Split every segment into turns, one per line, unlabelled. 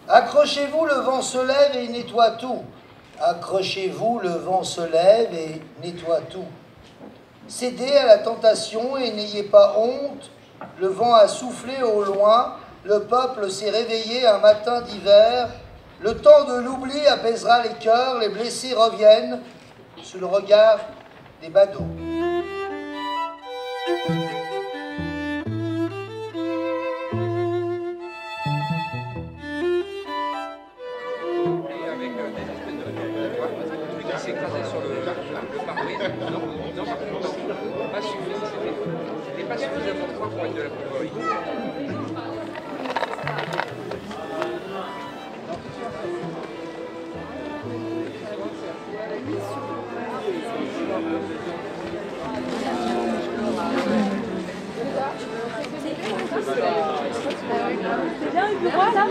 Accrochez-vous, le vent se lève et nettoie tout. Accrochez-vous, le vent se lève et nettoie tout. Cédez à la tentation et n'ayez pas honte. Le vent a soufflé au loin, le peuple s'est réveillé un matin d'hiver. Le temps de l'oubli apaisera les cœurs, les blessés reviennent sous le regard des badauds.
Pas suffisant, c'était pas suffisamment fort pour être de la poudre.
C'est bien le bureau là?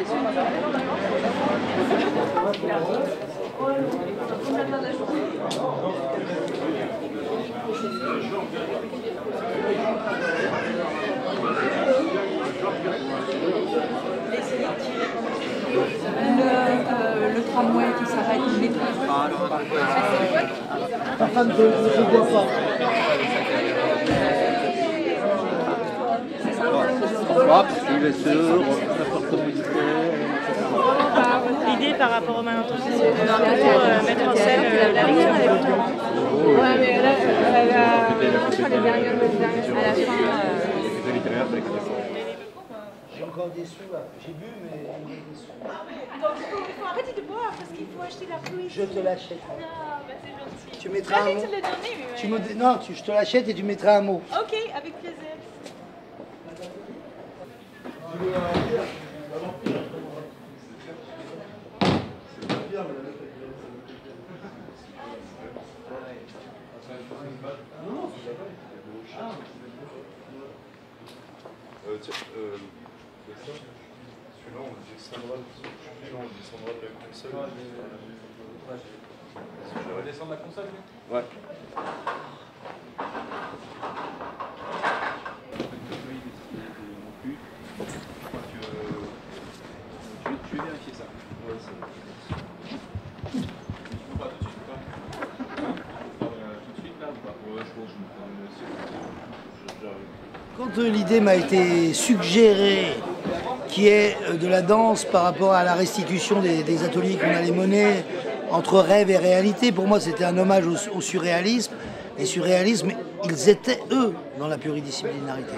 Le tramway qui s'arrête, il est
Ta femme ne boit pas.
L'idée par rapport au malentendu, c'est de mettre en scène la lecture.
Ouais, mais là, je crois les dernières à la fin.
J'ai encore des sous là. J'ai bu, mais il y a des sous.
Donc il faut arrêter de boire parce qu'il faut acheter la pluie.
Je te l'achète.
Ah, bah c'est gentil.
Tu mettras un mot.
Arrête de le donner, mais
Non, je te l'achète et tu mettras un mot.
Ok, avec plaisir.
Celui-là, on descendra de la console. Je vais redescendre la console, lui ? Ouais. Je vais vérifier ça. Ouais, pas tout de suite, pas. Tout de suite, là, ou pas ? Ouais, je pense que je me prends
Quand l'idée m'a été suggérée, qui est de la danse par rapport à la restitution des ateliers qu'on allait mener entre rêve et réalité, pour moi c'était un hommage au surréalisme. Les surréalismes, ils étaient eux dans la pluridisciplinarité.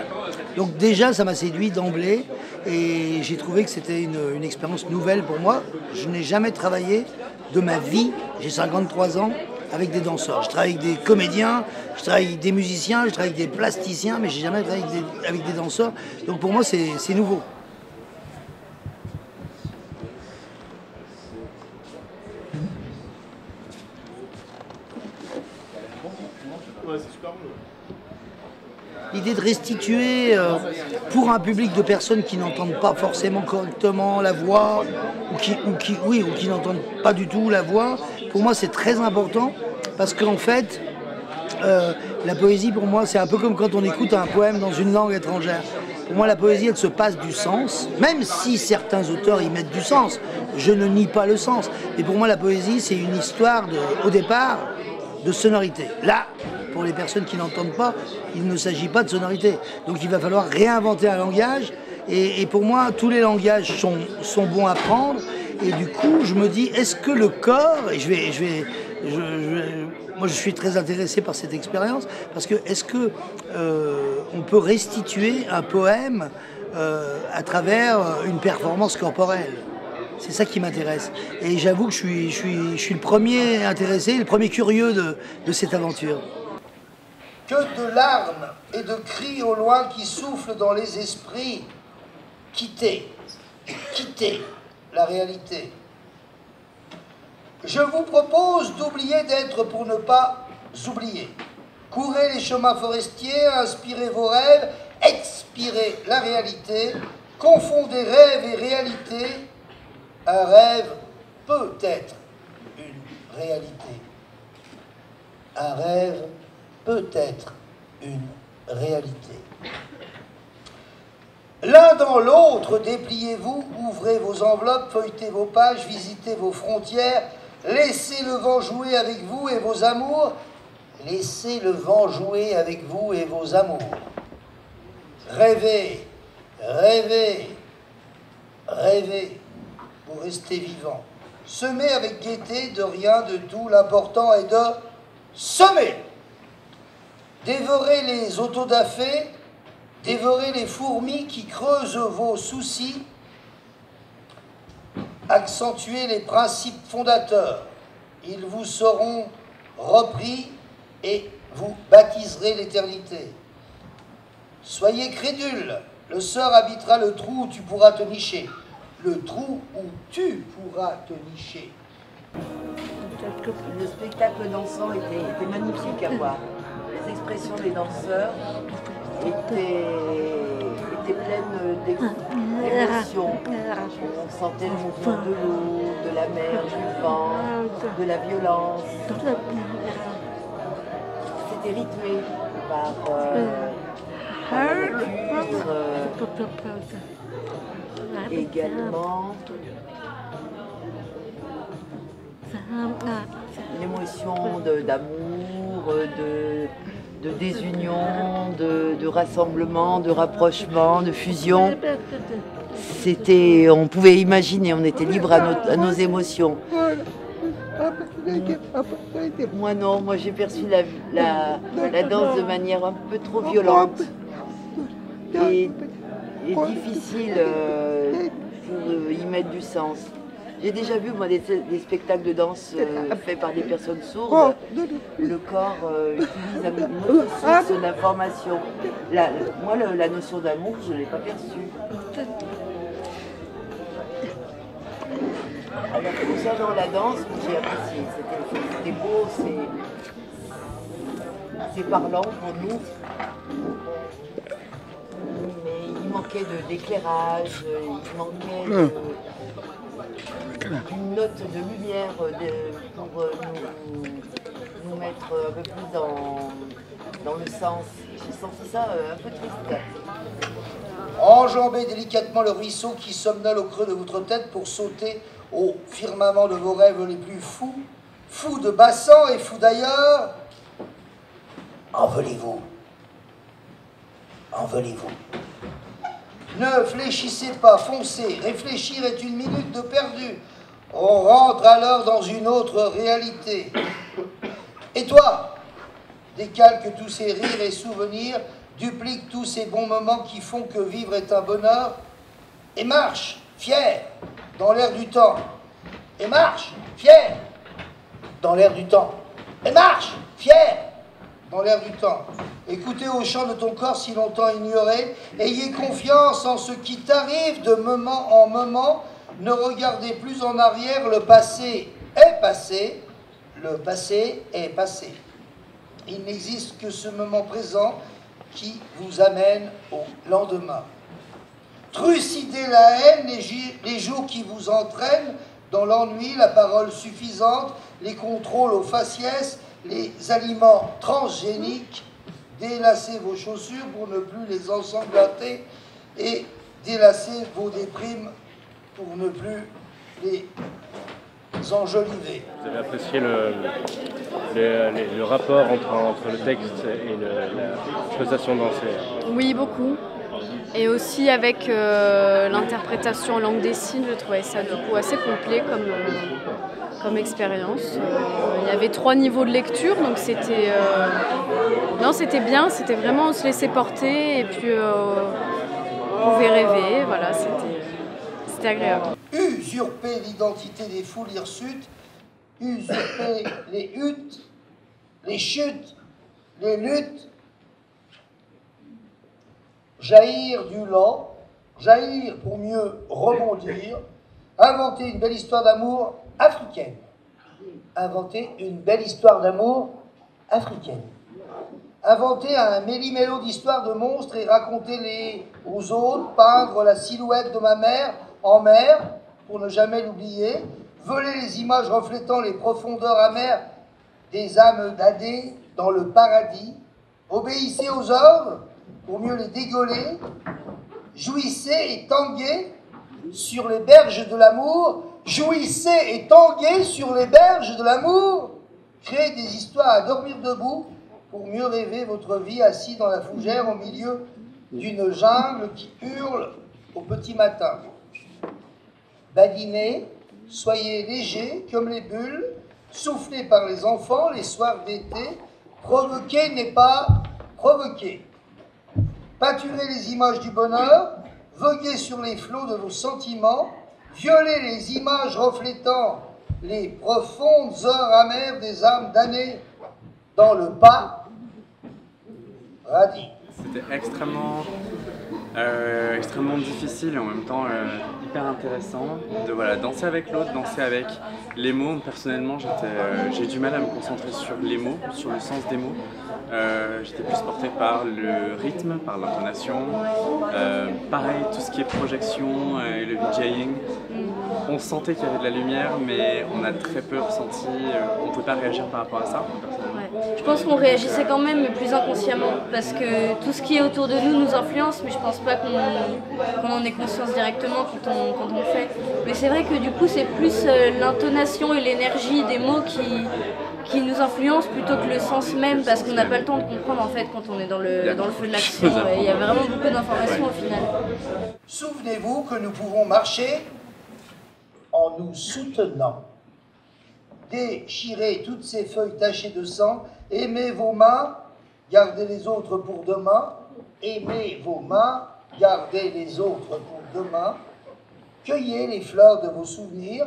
Donc déjà ça m'a séduit d'emblée et j'ai trouvé que c'était une expérience nouvelle pour moi. Je n'ai jamais travaillé de ma vie, j'ai 53 ans, avec des danseurs. Je travaille avec des comédiens, je travaille avec des musiciens, je travaille avec des plasticiens, mais j'ai jamais travaillé avec des danseurs. Donc pour moi c'est nouveau.
Ouais, c'est super bon.
L'idée de restituer pour un public de personnes qui n'entendent pas forcément correctement la voix ou qui n'entendent pas du tout la voix, pour moi c'est très important parce qu'en fait la poésie pour moi c'est un peu comme quand on écoute un poème dans une langue étrangère. Pour moi la poésie elle se passe du sens, même si certains auteurs y mettent du sens, je ne nie pas le sens, mais pour moi la poésie c'est une histoire au départ de sonorité. Là, pour les personnes qui n'entendent pas, il ne s'agit pas de sonorité. Donc il va falloir réinventer un langage. Et pour moi, tous les langages sont bons à prendre. Et du coup, je me dis, est-ce que le corps, et moi je suis très intéressé par cette expérience, parce que est-ce que on peut restituer un poème à travers une performance corporelle ? C'est ça qui m'intéresse. Et j'avoue que je suis le premier intéressé, le premier curieux de cette aventure. Que de larmes et de cris au loin qui soufflent dans les esprits. Quittez la réalité. Je vous propose d'oublier d'être pour ne pas oublier. Courez les chemins forestiers, inspirez vos rêves, expirez la réalité, confondez rêve et réalité. Un rêve peut être une réalité. Un rêve peut être une réalité.
L'un dans l'autre, dépliez-vous, ouvrez vos enveloppes, feuilletez vos pages, visitez vos frontières, laissez le vent jouer avec vous et vos amours, laissez le vent jouer avec vous et vos amours. Rêvez, rêvez, rêvez pour rester vivant. Semez avec gaieté, de rien, de tout, l'important est de semer. Dévorez les autodafés, dévorez les fourmis qui creusent vos soucis, accentuez les principes fondateurs. Ils vous seront repris et vous baptiserez l'éternité. Soyez crédules, le sort habitera le trou où tu pourras te nicher. Le trou où tu pourras te nicher.
Le spectacle dansant était magnifique à voir. Les expressions des danseurs étaient pleines d'émotions. On sentait le mouvement de l'eau, de la mer, du vent, de la violence. C'était rythmé par la nature, également une émotion d'amour, de désunion, de rassemblement, de rapprochement, de fusion. On pouvait imaginer, on était libre à nos émotions. Moi non, moi j'ai perçu la danse de manière un peu trop violente et difficile pour y mettre du sens. J'ai déjà vu moi des spectacles de danse faits par des personnes sourdes. Le corps utilise une autre source d'information. Moi, la notion d'amour, je ne l'ai pas perçue. Alors, concernant la danse, j'ai apprécié. C'était beau, c'est parlant pour nous. Mais il manquait d'éclairage, il manquait une note de lumière pour nous mettre un peu plus dans le sens. J'ai senti ça un peu triste.
Enjambez délicatement le ruisseau qui somnole au creux de votre tête pour sauter au firmament de vos rêves les plus fous, fous de bassin et fous d'ailleurs. Envolez-vous. Envolez-vous. Ne fléchissez pas, foncez. Réfléchir est une minute de perdu. On rentre alors dans une autre réalité. Et toi, décalque tous ces rires et souvenirs, duplique tous ces bons moments qui font que vivre est un bonheur, et marche, fier, dans l'air du temps. Et marche, fier, dans l'air du temps. Et marche, fier, dans l'air du temps. Écoutez au chant de ton corps si longtemps ignoré. Ayez confiance en ce qui t'arrive de moment en moment. Ne regardez plus en arrière, le passé est passé. Le passé est passé. Il n'existe que ce moment présent qui vous amène au lendemain. Trucidez la haine, les jours qui vous entraînent dans l'ennui, la parole suffisante, les contrôles aux faciès, les aliments transgéniques. Délacez vos chaussures pour ne plus les ensanglanter et délacez vos déprimes pour ne plus les enjoliver.
Vous avez apprécié le rapport entre le texte et l'expression dansée?
Oui, beaucoup. Et aussi avec l'interprétation en langue des signes, je trouvais ça du coup assez complet comme expérience. Il y avait 3 niveaux de lecture, donc c'était bien, c'était vraiment se laisser porter et puis on pouvait rêver, voilà, c'était agréable.
Usurper l'identité des foules hirsutes, usurper les huttes, les chutes, les luttes, jaillir du lent, jaillir pour mieux rebondir, inventer une belle histoire d'amour africaine. Inventer une belle histoire d'amour africaine. Inventer un méli-mélo d'histoires de monstres et raconter-les aux autres, peindre la silhouette de ma mère en mer, pour ne jamais l'oublier, voler les images reflétant les profondeurs amères des âmes d'Adé dans le paradis, obéissez aux ordres pour mieux les dégoler, jouissez et tanguez sur les berges de l'amour. Jouissez et tanguez sur les berges de l'amour. Créez des histoires à dormir debout pour mieux rêver votre vie assis dans la fougère au milieu d'une jungle qui hurle au petit matin. Badinez, soyez légers comme les bulles, soufflés par les enfants les soirs d'été. Provoquer n'est pas provoquer. Pâturez les images du bonheur, voguez sur les flots de vos sentiments, violez les images reflétant les profondes heures amères des âmes damnées dans le pas radis.
C'était extrêmement difficile et en même temps hyper intéressant de danser avec l'autre, danser avec les mots. Personnellement, j'ai du mal à me concentrer sur les mots, sur le sens des mots. J'étais plus porté par le rythme, par l'intonation. Pareil, tout ce qui est projection et le DJing. On sentait qu'il y avait de la lumière, mais on a très peu ressenti, on ne peut pas réagir par rapport à ça.
Ouais. Je pense qu'on réagissait quand même, mais plus inconsciemment, parce que tout ce qui est autour de nous influence, mais je pense pas qu'on en ait conscience directement quand on le fait. Mais c'est vrai que du coup, c'est plus l'intonation et l'énergie des mots qui nous influencent plutôt que le sens même, parce qu'on n'a pas le temps de comprendre en fait quand on est dans le feu de l'action. Il y a vraiment beaucoup d'informations au final.
Souvenez-vous que nous pouvons marcher en nous soutenant. Déchirez toutes ces feuilles tachées de sang, aimez vos mains, gardez les autres pour demain, aimez vos mains, gardez les autres pour demain, cueillez les fleurs de vos souvenirs,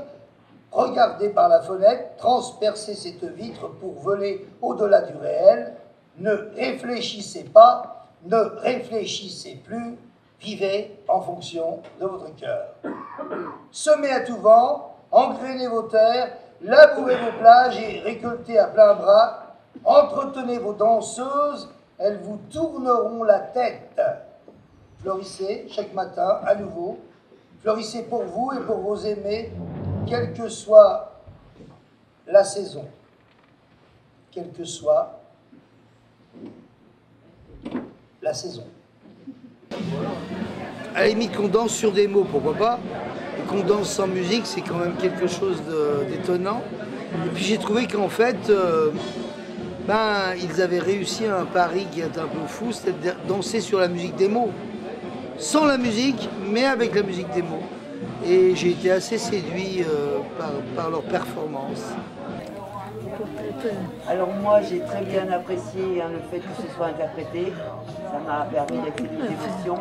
regardez par la fenêtre, transpercez cette vitre pour voler au-delà du réel, ne réfléchissez pas, ne réfléchissez plus, vivez en fonction de votre cœur. Semez à tout vent, engrainez vos terres, labourez vos plages et récoltez à plein bras. Entretenez vos danseuses, elles vous tourneront la tête. Fleurissez chaque matin à nouveau. Fleurissez pour vous et pour vos aimés, quelle que soit la saison. Quelle que soit la saison.
À la limite qu'on danse sur des mots, pourquoi pas, et qu'on danse sans musique, c'est quand même quelque chose d'étonnant. Et puis j'ai trouvé qu'en fait, ils avaient réussi un pari qui est un peu fou, c'était de danser sur la musique des mots. Sans la musique, mais avec la musique des mots. Et j'ai été assez séduit par leur performance.
Alors moi, j'ai très bien apprécié le fait que ce soit interprété. Ça m'a permis d'accueillir des émotions.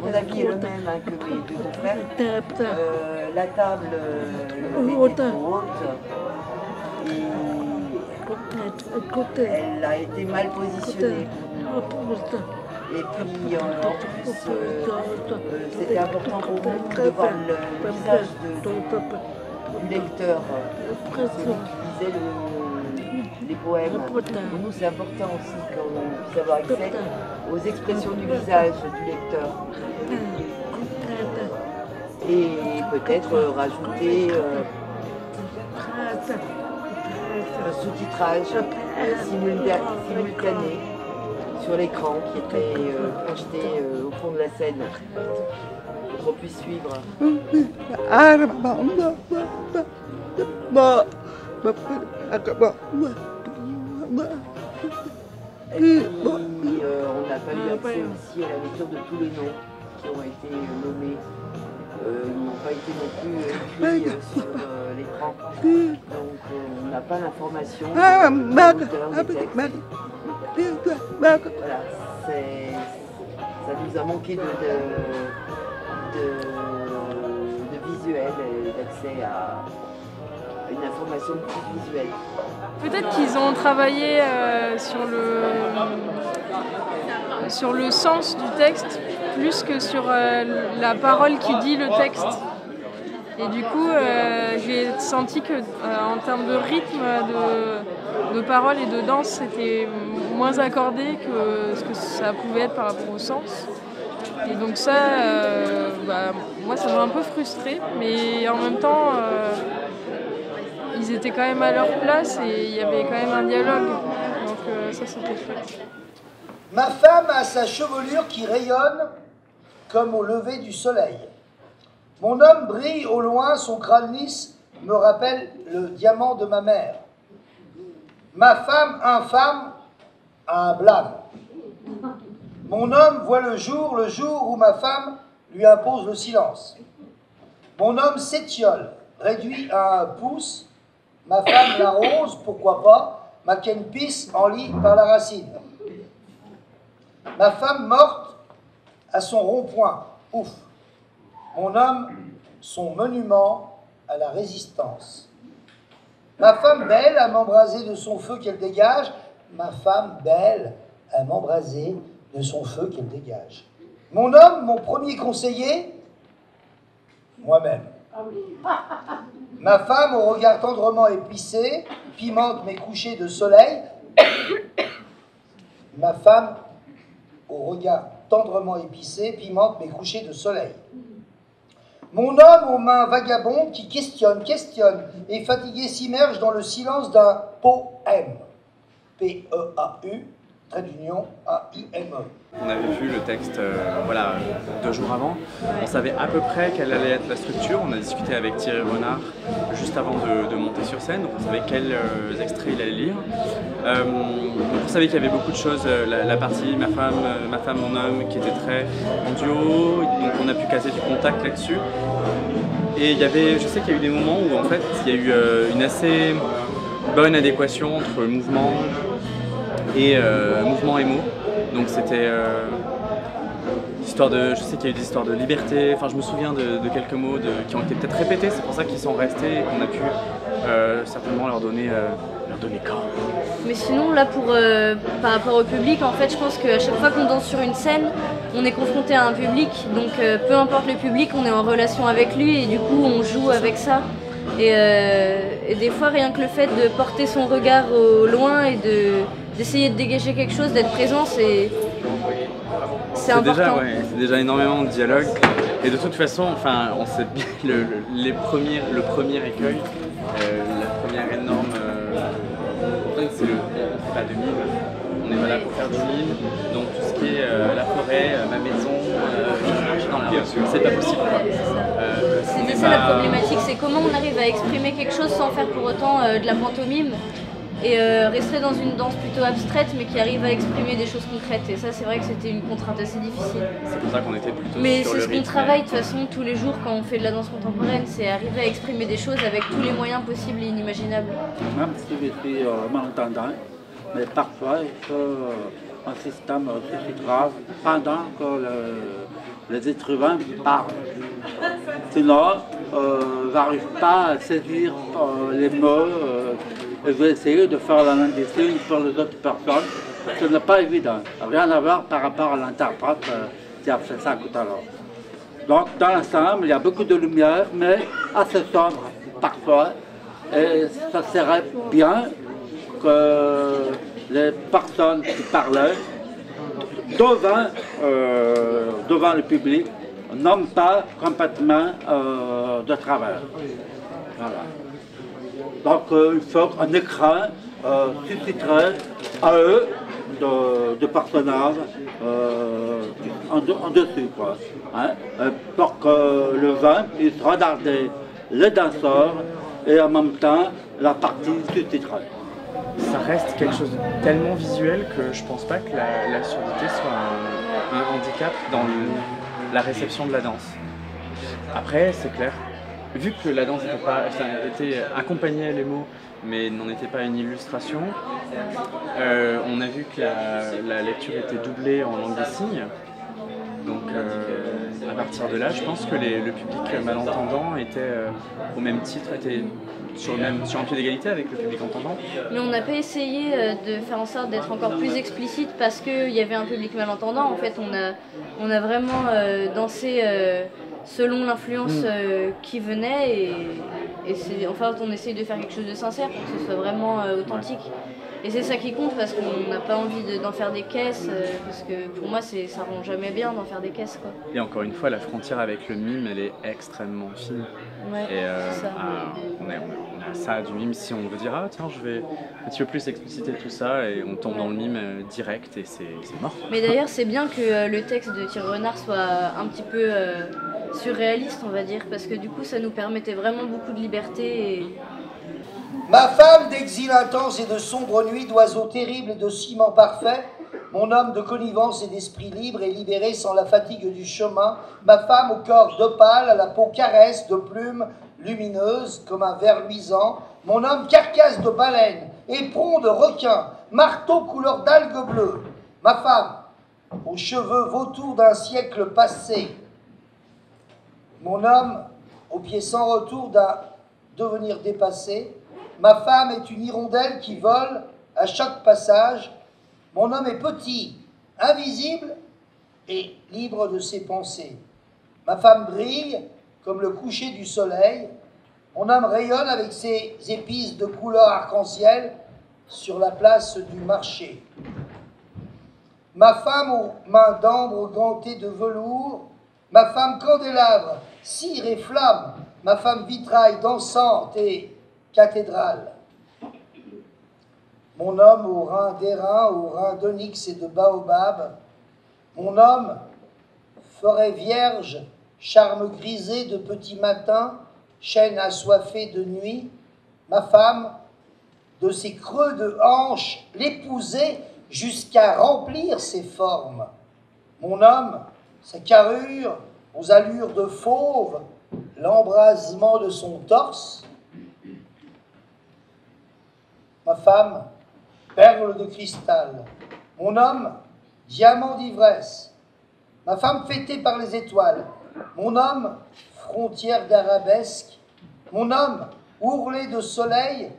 Mon avis est le même que mes deux confrères. La table était trop haute et elle a été mal positionnée. Et puis en plus, c'était important pour nous de voir le visage du lecteur, celui qui lisait les poèmes. Pour nous, c'est important aussi qu'on puisse avoir accès aux expressions du visage du lecteur. Et peut-être rajouter un sous-titrage simultané sur l'écran qui était projeté au fond de la scène pour qu'on puisse suivre. Et puis, on n'a pas eu accès aussi à la lecture de tous les noms qui ont été nommés. Ils n'ont pas été non plus écrits sur l'écran. Donc on n'a pas l'information de l'auteur des textes. Voilà, ça nous a manqué de visuel et d'accès à une information plus visuelle.
Peut-être qu'ils ont travaillé sur le sens du texte plus que sur la parole qui dit le texte. Et du coup, j'ai senti que en termes de rythme, de parole et de danse, c'était moins accordé que ce que ça pouvait être par rapport au sens. Et donc ça, moi, ça m'a un peu frustrée, mais en même temps, ils étaient quand même à leur place et il y avait quand même un dialogue. Donc ça, c'était chouette.
Ma femme a sa chevelure qui rayonne comme au lever du soleil. Mon homme brille au loin, son crâne lisse me rappelle le diamant de ma mère. Ma femme infâme a un blâme. Mon homme voit le jour où ma femme lui impose le silence. Mon homme s'étiole, réduit à un pouce. Ma femme l'arrose, pourquoi pas, ma kenpis enlie par la racine. Ma femme morte à son rond-point, ouf. Mon homme, son monument à la résistance. Ma femme belle à m'embraser de son feu qu'elle dégage. Ma femme belle à m'embraser de son feu qu'elle dégage. Mon homme, mon premier conseiller, moi-même. Ma femme au regard tendrement épicé, pimente mes couchers de soleil. Ma femme au regard tendrement épicé, pimente mes couchers de soleil. Mon homme aux mains vagabondes qui questionne, et fatigué s'immerge dans le silence d'un poème. P-E-A-U, trait d'union, A-I-M-E.
On avait vu le texte voilà, 2 jours avant. On savait à peu près quelle allait être la structure. On a discuté avec Thierry Renard juste avant de monter sur scène. Donc on savait quels extraits il allait lire. On savait qu'il y avait beaucoup de choses. La partie ma femme, mon homme, qui était très en duo. Donc on a pu caser du contact là-dessus. Et il y avait, je sais qu'il y a eu des moments où en fait il y a eu une assez bonne adéquation entre mouvement et mouvement et mots. Donc c'était histoire de, je sais qu'il y a eu des histoires de liberté, enfin je me souviens de quelques mots qui ont été peut-être répétés, c'est pour ça qu'ils sont restés et qu'on a pu certainement leur donner corps.
Mais sinon là par rapport au public, en fait je pense qu'à chaque fois qu'on danse sur une scène, on est confronté à un public, donc peu importe le public, on est en relation avec lui et du coup on joue avec ça. Et des fois rien que le fait de porter son regard au loin et d'essayer de dégager quelque chose, d'être présent, c'est important.
C'est déjà énormément de dialogue. Et de toute façon, enfin, on sait bien le premier écueil, la première énorme. C'est on fait pas de mime. On n'est pas là pour faire du mime. Donc tout ce qui est la forêt, ma maison, dans la rue, c'est pas possible.
C'était ça la problématique, c'est comment on arrive à exprimer quelque chose sans faire pour autant de la pantomime. Et rester dans une danse plutôt abstraite mais qui arrive à exprimer des choses concrètes. Et ça c'est vrai que c'était une contrainte assez difficile.
C'est pour ça qu'on était plutôt
mais
sur
c'est
le
ce qu'on
rythme.
travaille de toute façon tous les jours quand on fait de la danse contemporaine, c'est arriver à exprimer des choses avec tous les moyens possibles et inimaginables.
Même si je suis malentendant, mais parfois il faut un système aussi grave pendant que les êtres humains parlent. Sinon, j'arrive pas à saisir les mots. Je vais essayer de faire la langue des signes pour les autres personnes. Ce n'est pas évident. Rien à voir par rapport à l'interprète qui a fait ça tout à l'heure. Donc, dans l'ensemble, il y a beaucoup de lumière, mais assez sombre parfois. Et ça serait bien que les personnes qui parlaient devant le public n'ont pas complètement de travers. Voilà. Donc il faut un écran sous-titré à eux de personnages en dessus, quoi, hein, pour que le vin puisse regarder les danseurs et en même temps la partie sous-titrée.
Ça reste quelque chose de tellement visuel que je pense pas que la surdité soit un handicap dans la réception de la danse. Après, c'est clair, vu que la danse était accompagnée à les mots, mais n'en était pas une illustration, on a vu que la lecture était doublée en langue des signes. Donc à partir de là, je pense que le public malentendant était au même titre, était sur un pied d'égalité avec le public entendant.
Mais on n'a pas essayé de faire en sorte d'être encore plus explicite parce qu'il y avait un public malentendant. En fait, on a vraiment dansé selon l'influence qui venait et enfin, on essaye de faire quelque chose de sincère pour que ce soit vraiment authentique. Et c'est ça qui compte parce qu'on n'a pas envie d'en faire des caisses, parce que pour moi ça rend jamais bien d'en faire des caisses, quoi.
Et encore une fois, la frontière avec le mime, elle est extrêmement fine.
Ouais,
et
c'est ça.
on est a ça du mime si on veut dire ah tiens je vais un petit peu plus expliciter tout ça et on tombe dans le mime direct et c'est mort.
Mais d'ailleurs c'est bien que le texte de Thierry Renard soit un petit peu surréaliste on va dire parce que du coup ça nous permettait vraiment beaucoup de liberté. Et...
Ma femme d'exil intense et de sombres nuits, d'oiseaux terribles et de ciment parfait, mon homme de connivence et d'esprit libre et libéré sans la fatigue du chemin, ma femme au corps d'opale, à la peau caresse de plumes lumineuses comme un ver luisant, mon homme carcasse de baleine, éperon de requin, marteau couleur d'algue bleue, ma femme aux cheveux vautours d'un siècle passé, mon homme aux pieds sans retour d'un devenir dépassé, ma femme est une hirondelle qui vole à chaque passage. Mon homme est petit, invisible et libre de ses pensées. Ma femme brille comme le coucher du soleil. Mon homme rayonne avec ses épices de couleur arc-en-ciel sur la place du marché. Ma femme aux mains d'ambre gantées de velours. Ma femme candélabre, cire et flamme. Ma femme vitrail dansante et cathédrale. Mon homme aux reins d'airain, aux reins d'onyx et de baobab. Mon homme, forêt vierge, charme grisé de petit matin, chêne assoiffé de nuit. Ma femme, de ses creux de hanches, l'épouser jusqu'à remplir ses formes. Mon homme, sa carrure, aux allures de fauve, l'embrasement de son torse. Ma femme, perle de cristal. Mon homme, diamant d'ivresse. Ma femme fêtée par les étoiles. Mon homme, frontière d'arabesque. Mon homme, ourlé de soleil.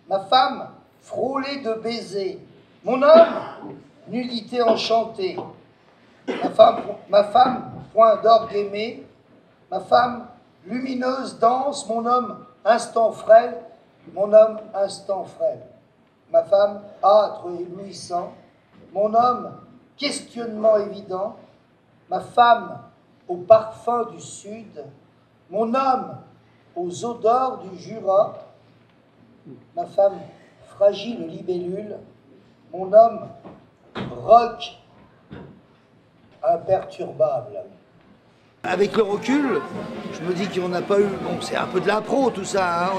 Ma femme, frôlée de baisers. Mon homme, nudité enchantée. Ma femme, point d'orgue aimé. Ma femme, lumineuse danse. Mon homme, instant frêle. Mon homme, instant frêle. Ma femme, âtre et éblouissant. Mon homme, questionnement évident. Ma femme, au parfum du sud. Mon homme, aux odeurs du Jura. Ma femme, fragile libellule. Mon homme, roc imperturbable.
Avec le recul, je me dis qu'on n'a pas eu... Bon, c'est un peu de l'impro tout ça, hein,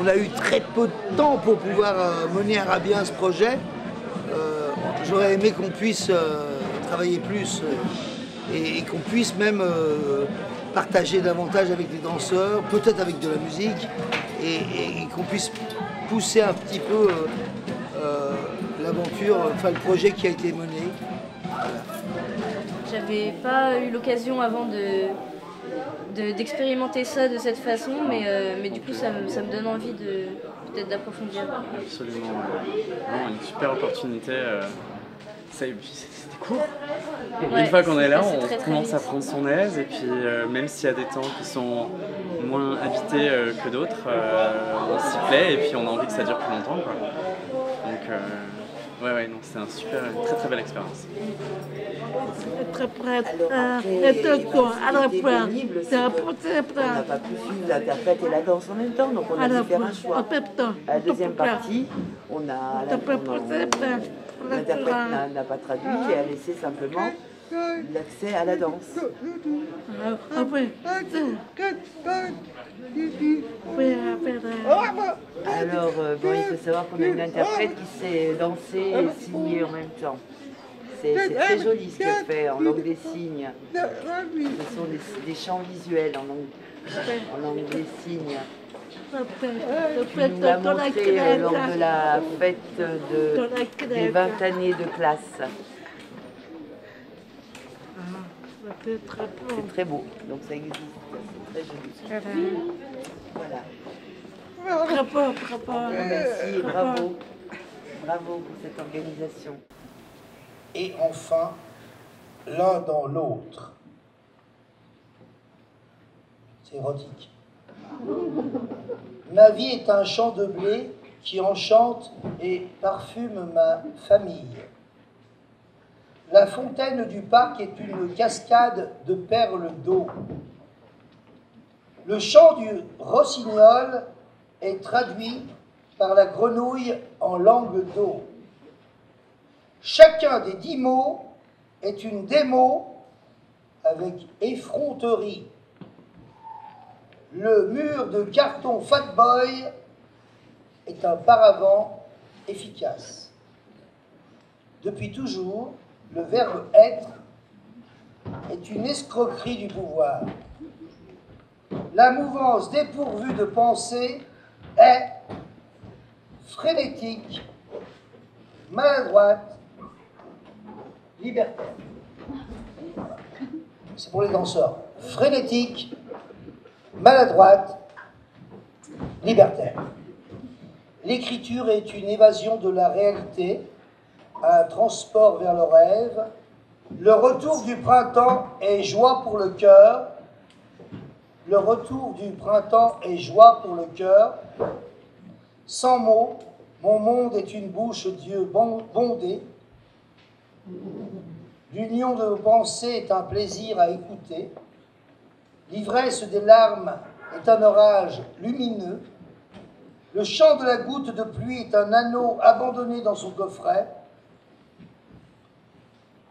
on a eu très peu de temps pour pouvoir mener à bien ce projet. J'aurais aimé qu'on puisse travailler plus et qu'on puisse même partager davantage avec les danseurs, peut-être avec de la musique, et qu'on puisse pousser un petit peu l'aventure, enfin le projet qui a été mené. Voilà.
J'avais pas eu l'occasion avant d'expérimenter ça de cette façon, mais du coup ça me donne envie peut-être d'approfondir.
Absolument, vraiment une super opportunité. C'était court. Ouais, une fois qu'on est là, on commence à prendre son aise et puis même s'il y a des temps qui sont moins habités que d'autres, on s'y plaît et puis on a envie que ça dure plus longtemps, quoi. Donc ouais, non, c'est une très très belle expérience.
Très prête. Alors, pénible, c'est on n'a pas pu suivre l'interprète et la danse en même temps, donc on a dû faire un choix. À la deuxième partie, l'interprète n'a pas traduit et a laissé simplement l'accès à la danse. Alors, bon, il faut savoir qu'on a une interprète qui sait danser et signer en même temps. C'est très joli ce qu'elle fait en langue des signes. Ce sont des chants visuels en langue des signes. Tu nous l'as montré lors de la fête des 20 années de classe. C'est très beau, donc ça existe, c'est très joli. Voilà. Bravo. Merci, bravo. Bravo pour cette organisation.
Et enfin, l'un dans l'autre. C'est érotique. Ma vie est un champ de blé qui enchante et parfume ma famille. La fontaine du parc est une cascade de perles d'eau. Le chant du rossignol est traduit par la grenouille en langue d'eau. Chacun des 10 mots est une démo avec effronterie. Le mur de carton Fat Boy est un paravent efficace. Depuis toujours, le verbe être est une escroquerie du pouvoir. La mouvance dépourvue de pensée est frénétique, maladroite, libertaire. C'est pour les danseurs. Frénétique, maladroite, libertaire. L'écriture est une évasion de la réalité, un transport vers le rêve. Le retour du printemps est joie pour le cœur. Le retour du printemps est joie pour le cœur. Sans mots, mon monde est une bouche d'yeux bondée. L'union de nos pensées est un plaisir à écouter. L'ivresse des larmes est un orage lumineux. Le chant de la goutte de pluie est un anneau abandonné dans son coffret.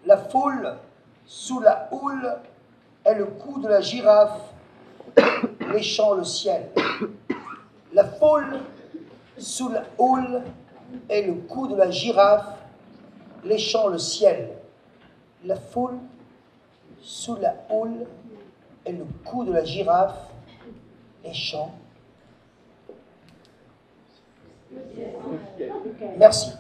La foule sous la houle est le cou de la girafe léchant le ciel. La foule sous la houle est le cou de la girafe léchant le ciel. La foule sous la houle est le cou de la girafe léchant. Merci.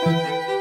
Thank you.